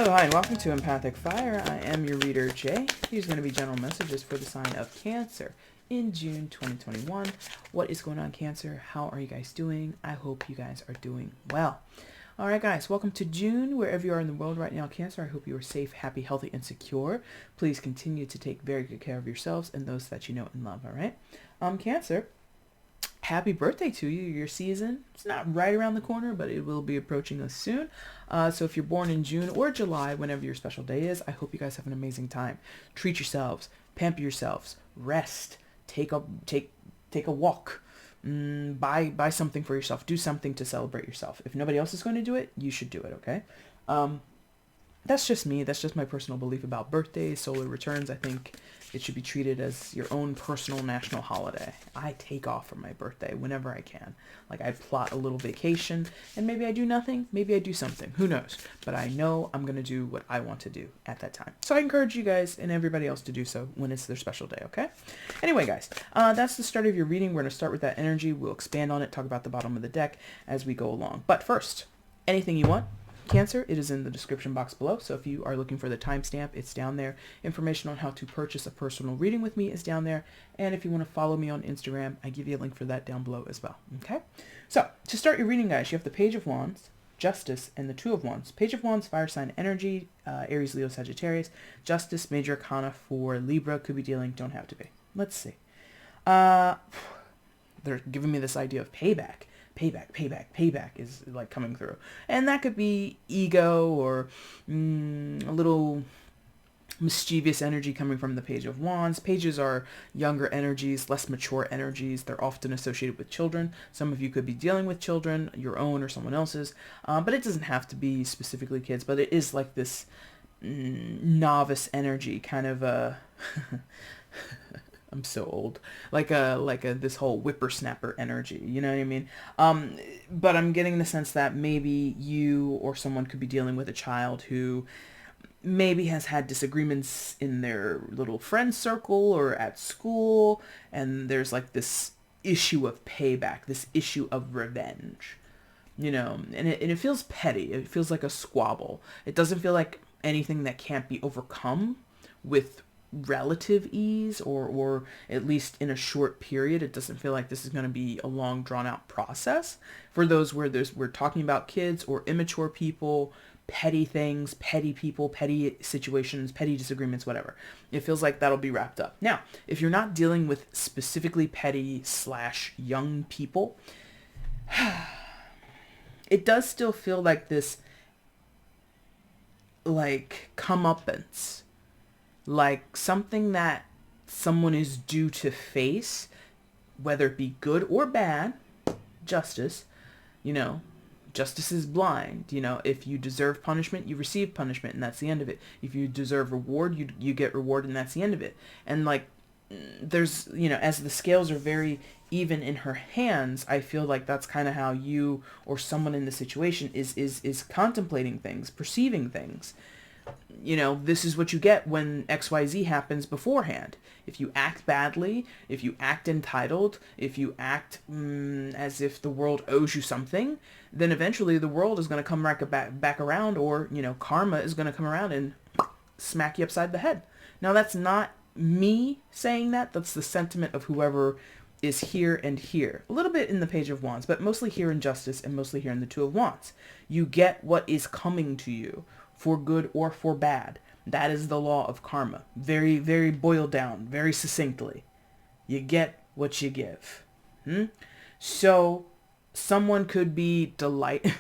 Hello, hi, and welcome to Empathic Fire. I am your reader, Jay. These are going to be general messages for the sign of Cancer in June 2021. What is going on, Cancer? How are you guys doing? I hope you guys are doing well. All right, guys, welcome to June. Wherever you are in the world right now, Cancer, I hope you are safe, happy, healthy, and secure. Please continue to take very good care of yourselves and those that you know and love, all right? Cancer, happy birthday to you. Your season, it's not right around the corner, but it will be approaching us soon. So if you're born in June or July, whenever your special day is, I hope you guys have an amazing time. Treat yourselves, pamper yourselves, rest, take a walk, buy something for yourself, do something to celebrate yourself. If nobody else is going to do it, you should do it, okay? That's just me. That's just my personal belief about birthdays, solar returns. I think it should be treated as your own personal national holiday. I take off for my birthday whenever I can. Like, I plot a little vacation, and maybe I do nothing, maybe I do something. Who knows? But I know I'm going to do what I want to do at that time. So I encourage you guys and everybody else to do so when it's their special day, okay? Anyway, guys, that's the start of your reading. We're going to start with that energy. We'll expand on it, talk about the bottom of the deck as we go along. But first, anything you want, Cancer, it is in the description box below. So if you are looking for the timestamp, it's down there. Information on how to purchase a personal reading with me is down there. And if you want to follow me on Instagram, I give you a link for that down below as well. Okay. So to start your reading, guys, you have the Page of Wands, Justice, and the Two of Wands. Page of Wands, fire sign energy, Aries, Leo, Sagittarius. Justice, major arcana for Libra, could be dealing, don't have to be. Let's see. They're giving me this idea of payback. Payback is like coming through. And that could be ego or a little mischievous energy coming from the Page of Wands. Pages are younger energies, less mature energies. They're often associated with children. Some of you could be dealing with children, your own or someone else's. But it doesn't have to be specifically kids, but it is like this novice energy, kind of a... I'm so old. Like a this whole whippersnapper energy, you know what I mean? But I'm getting the sense that maybe you or someone could be dealing with a child who maybe has had disagreements in their little friend circle or at school, and there's like this issue of payback, this issue of revenge, you know, and it feels petty. It feels like a squabble. It doesn't feel like anything that can't be overcome with relative ease, or at least in a short period. It doesn't feel like this is going to be a long drawn out process. For those where we're talking about kids or immature people, petty things, petty people, petty situations, petty disagreements, whatever. It feels like that'll be wrapped up. Now, if you're not dealing with specifically petty / young people, it does still feel like this, like, comeuppance. Like something that someone is due to face, whether it be good or bad. Justice, you know, justice is blind. You know, if you deserve punishment, you receive punishment, and that's the end of it. If you deserve reward, you get reward, and that's the end of it. And like, there's, you know, as the scales are very even in her hands, I feel like that's kind of how you or someone in the situation is contemplating things, perceiving things. You know, this is what you get when XYZ happens beforehand. If you act badly, if you act entitled, if you act as if the world owes you something, then eventually the world is going to come back around, or, you know, karma is going to come around and smack you upside the head. Now, that's not me saying that. That's the sentiment of whoever is here and here. A little bit in the Page of Wands, but mostly here in Justice and mostly here in the Two of Wands. You get what is coming to you, for good or for bad. That is the law of karma. Very, very boiled down, very succinctly. You get what you give. So someone could be delighting,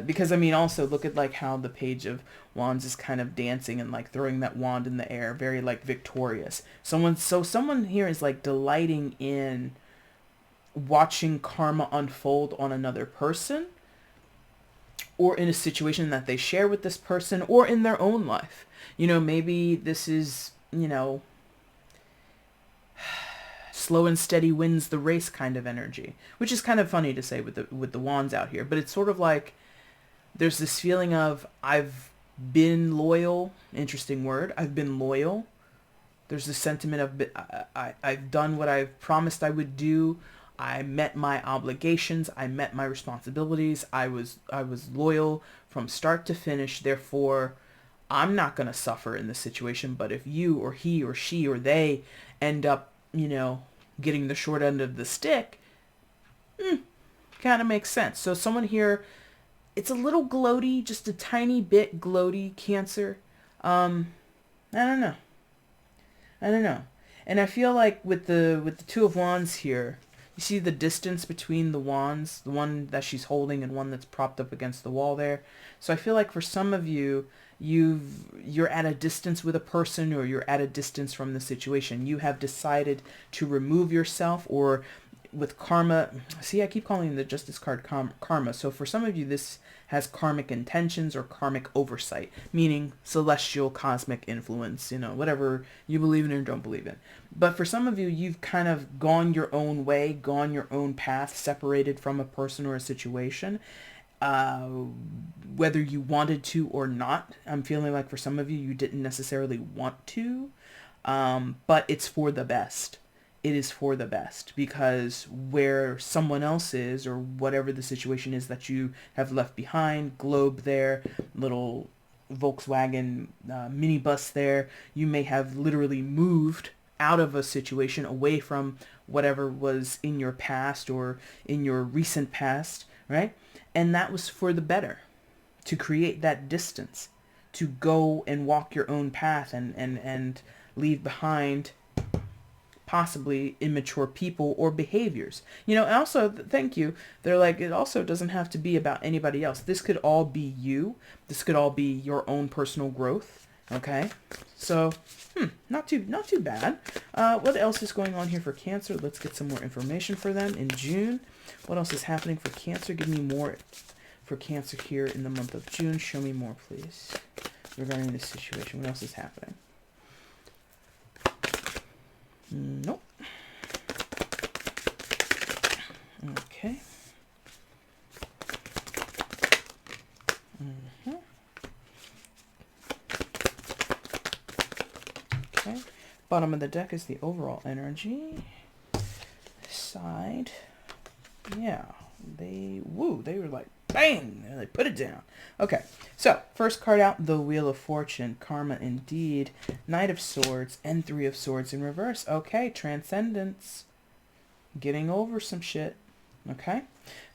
because I mean, also look at like how the Page of Wands is kind of dancing and like throwing that wand in the air, very like victorious. Someone here is like delighting in watching karma unfold on another person, or in a situation that they share with this person, or in their own life. You know, maybe this is, you know, slow and steady wins the race kind of energy, which is kind of funny to say with the wands out here, but it's sort of like there's this feeling of I've been loyal, interesting word, I've been loyal. There's this sentiment of I've done what I've promised I would do. I met my obligations. I met my responsibilities. I was loyal from start to finish. Therefore, I'm not going to suffer in this situation. But if you or he or she or they end up, getting the short end of the stick, kind of makes sense. So someone here, it's a little gloaty, just a tiny bit gloaty, Cancer. I don't know. And I feel like with the Two of Wands here, you see the distance between the wands, the one that she's holding and one that's propped up against the wall there. So I feel like for some of you, you're at a distance with a person, or you're at a distance from the situation. You have decided to remove yourself, or with karma, see, I keep calling the Justice card karma. So for some of you, this has karmic intentions or karmic oversight, meaning celestial, cosmic influence, whatever you believe in or don't believe in. But for some of you, you've kind of gone your own way, gone your own path, separated from a person or a situation, whether you wanted to or not. I'm feeling like for some of you, you didn't necessarily want to, but it's for the best. It is for the best, because where someone else is, or whatever the situation is that you have left behind, globe there, little Volkswagen minibus there, you may have literally moved out of a situation, away from whatever was in your past or in your recent past, right? And that was for the better, to create that distance, to go and walk your own path and leave behind possibly immature people or behaviors. Also, thank you. They're like, it also doesn't have to be about anybody else. This could all be you. This could all be your own personal growth. Okay. So, not too bad. What else is going on here for Cancer? Let's get some more information for them in June. What else is happening for Cancer? Give me more for Cancer here in the month of June. Show me more, please, regarding this situation. What else is happening? Nope. Okay. Okay. Bottom of the deck is the overall energy. Side. Yeah. They were like, bang! They put it down. Okay. So, first card out, the Wheel of Fortune. Karma indeed. Knight of Swords and Three of Swords in reverse. Okay. Transcendence. Getting over some shit. Okay.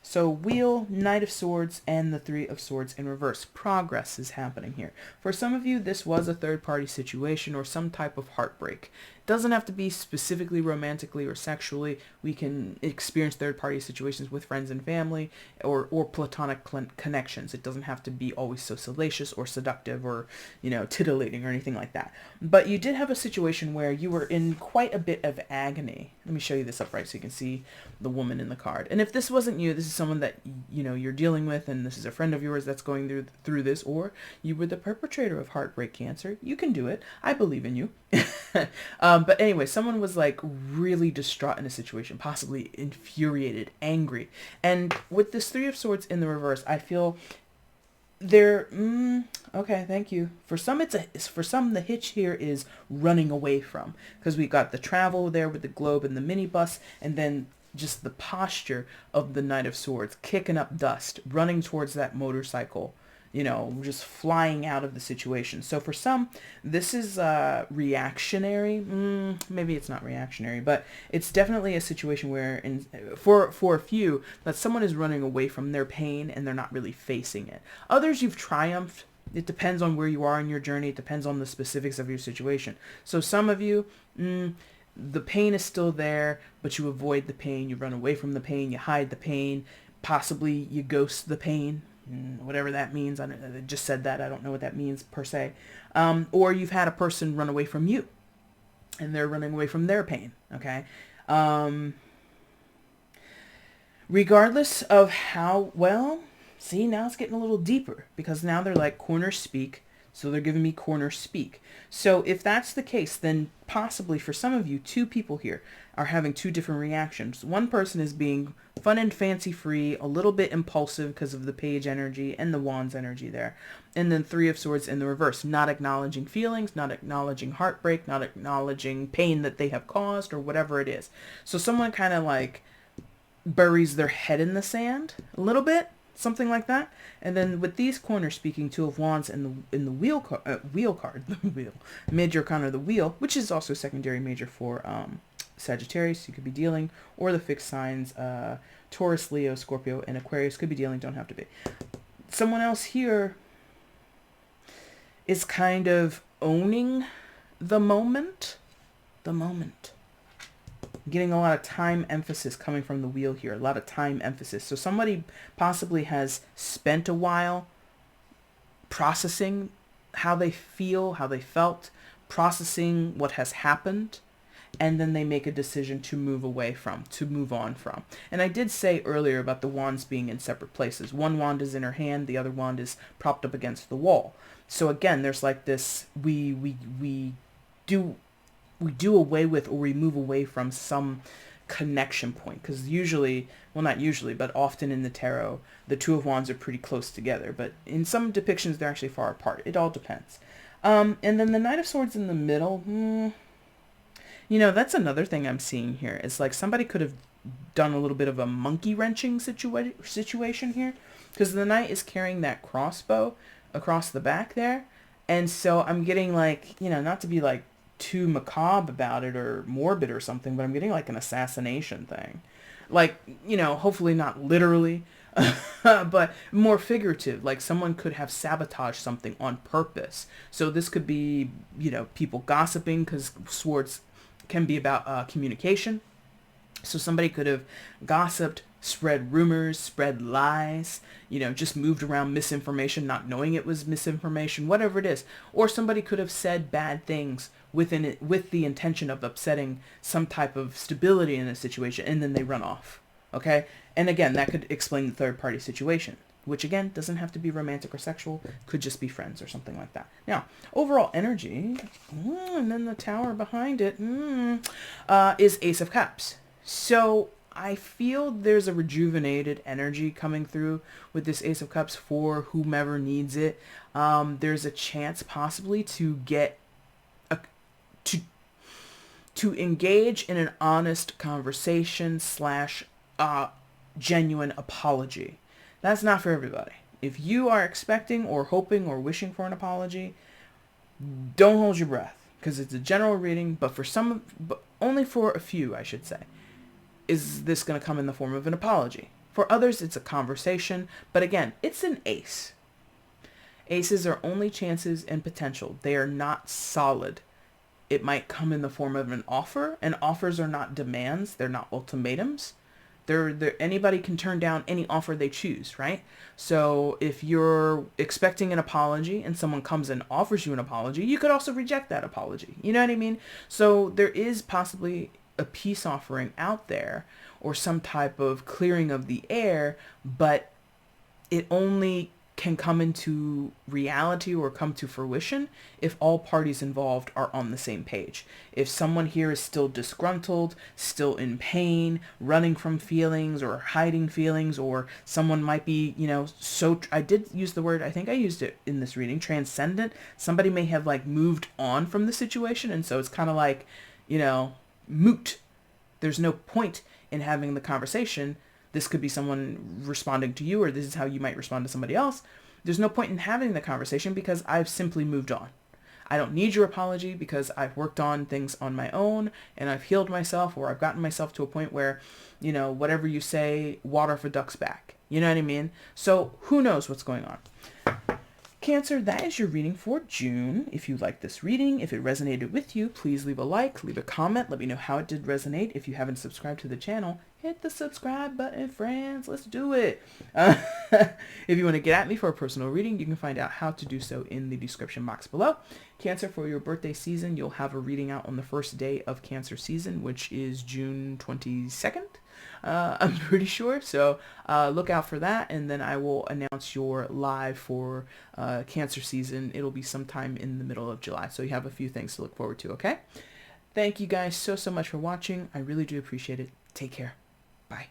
So, Wheel, Knight of Swords, and the Three of Swords in reverse. Progress is happening here. For some of you, this was a third-party situation or some type of heartbreak. Doesn't have to be specifically romantically or sexually. We can experience third-party situations with friends and family, or platonic connections. It doesn't have to be always so salacious or seductive or, titillating or anything like that. But you did have a situation where you were in quite a bit of agony. Let me show you this upright so you can see the woman in the card. And if this wasn't you, this is someone that, you're dealing with, and this is a friend of yours that's going through this, or you were the perpetrator of heartbreak, Cancer. You can do it. I believe in you. But anyway, someone was like really distraught in a situation, possibly infuriated, angry. And with this Three of Swords in the reverse, I feel they're, okay, thank you. For some, the hitch here is running away from, because we got the travel there with the globe and the minibus, and then just the posture of the Knight of Swords, kicking up dust, running towards that motorcycle, just flying out of the situation. So for some, this is reactionary. Maybe it's not reactionary, but it's definitely a situation where, for a few, that someone is running away from their pain and they're not really facing it. Others, you've triumphed. It depends on where you are in your journey. It depends on the specifics of your situation. So some of you, the pain is still there, but you avoid the pain. You run away from the pain. You hide the pain. Possibly you ghost the pain. Whatever that means. I just said that. I don't know what that means per se. Or you've had a person run away from you, and they're running away from their pain. Okay. Regardless of how well, see, now it's getting a little deeper, because now they're like corner speak. So they're giving me corner speak. So if that's the case, then possibly for some of you, two people here are having two different reactions. One person is being fun and fancy free, a little bit impulsive because of the page energy and the wands energy there. And then Three of Swords in the reverse, not acknowledging feelings, not acknowledging heartbreak, not acknowledging pain that they have caused or whatever it is. So someone kind of like buries their head in the sand a little bit, something like that. And then with these corners speaking, Two of Wands in the wheel card, the wheel, major arcana of the wheel, which is also secondary major for Sagittarius, you could be dealing, or the fixed signs, Taurus, Leo, Scorpio, and Aquarius could be dealing, don't have to be. Someone else here is kind of owning the moment. Getting a lot of time emphasis coming from the wheel here, a lot of time emphasis. So somebody possibly has spent a while processing how they feel, how they felt, processing what has happened, and then they make a decision to move on from. And I did say earlier about the wands being in separate places. One wand is in her hand, the other wand is propped up against the wall. So again, there's like this, we do away with, or we move away from some connection point, because usually, well, not usually, but often in the tarot, the Two of Wands are pretty close together, but in some depictions they're actually far apart. It all depends. And then the Knight of Swords in the middle, that's another thing I'm seeing here. It's like somebody could have done a little bit of a monkey wrenching situation here, because the knight is carrying that crossbow across the back there. And so I'm getting like, not to be like too macabre about it or morbid or something, but I'm getting like an assassination thing. Like, hopefully not literally, but more figurative. Like someone could have sabotaged something on purpose. So this could be, people gossiping, because swords can be about communication. So somebody could have gossiped, spread rumors, spread lies, just moved around misinformation, not knowing it was misinformation, whatever it is. Or somebody could have said bad things within it with the intention of upsetting some type of stability in a situation, and then they run off. Okay? And again, that could explain the third party situation, which again doesn't have to be romantic or sexual, could just be friends or something like that. Now, overall energy, and then the tower behind it, is Ace of Cups. So I feel there's a rejuvenated energy coming through with this Ace of Cups for whomever needs it. There's a chance possibly to get to engage in an honest conversation / genuine apology. That's not for everybody. If you are expecting or hoping or wishing for an apology, don't hold your breath, because it's a general reading, but only for a few, I should say, is this going to come in the form of an apology. For others, it's a conversation, but again, it's an ace. Aces are only chances and potential. They are not solid. It might come in the form of an offer, and offers are not demands. They're not ultimatums. Anybody can turn down any offer they choose, right? So if you're expecting an apology and someone comes and offers you an apology, you could also reject that apology. You know what I mean? So there is possibly a peace offering out there, or some type of clearing of the air, but it only can come into reality or come to fruition if all parties involved are on the same page. If someone here is still disgruntled, still in pain, running from feelings or hiding feelings, or someone might be, I did use the word, I think I used it in this reading, transcendent. Somebody may have like moved on from the situation, and so it's kind of like, moot. There's no point in having the conversation. This could be someone responding to you, or this is how you might respond to somebody else. There's no point in having the conversation because I've simply moved on. I don't need your apology because I've worked on things on my own, and I've healed myself, or I've gotten myself to a point where, whatever you say, water for ducks back. You know what I mean? So who knows what's going on? Cancer, that is your reading for June. If you like this reading, if it resonated with you, please leave a like, leave a comment. Let me know how it did resonate. If you haven't subscribed to the channel, hit the subscribe button, friends. Let's do it. If you want to get at me for a personal reading, you can find out how to do so in the description box below. Cancer, for your birthday season, you'll have a reading out on the first day of Cancer season, which is June 22nd. I'm pretty sure. So look out for that, and then I will announce your live for Cancer season. It'll be sometime in the middle of July. So you have a few things to look forward to, okay? Thank you guys so much for watching. I really do appreciate it. Take care. Bye.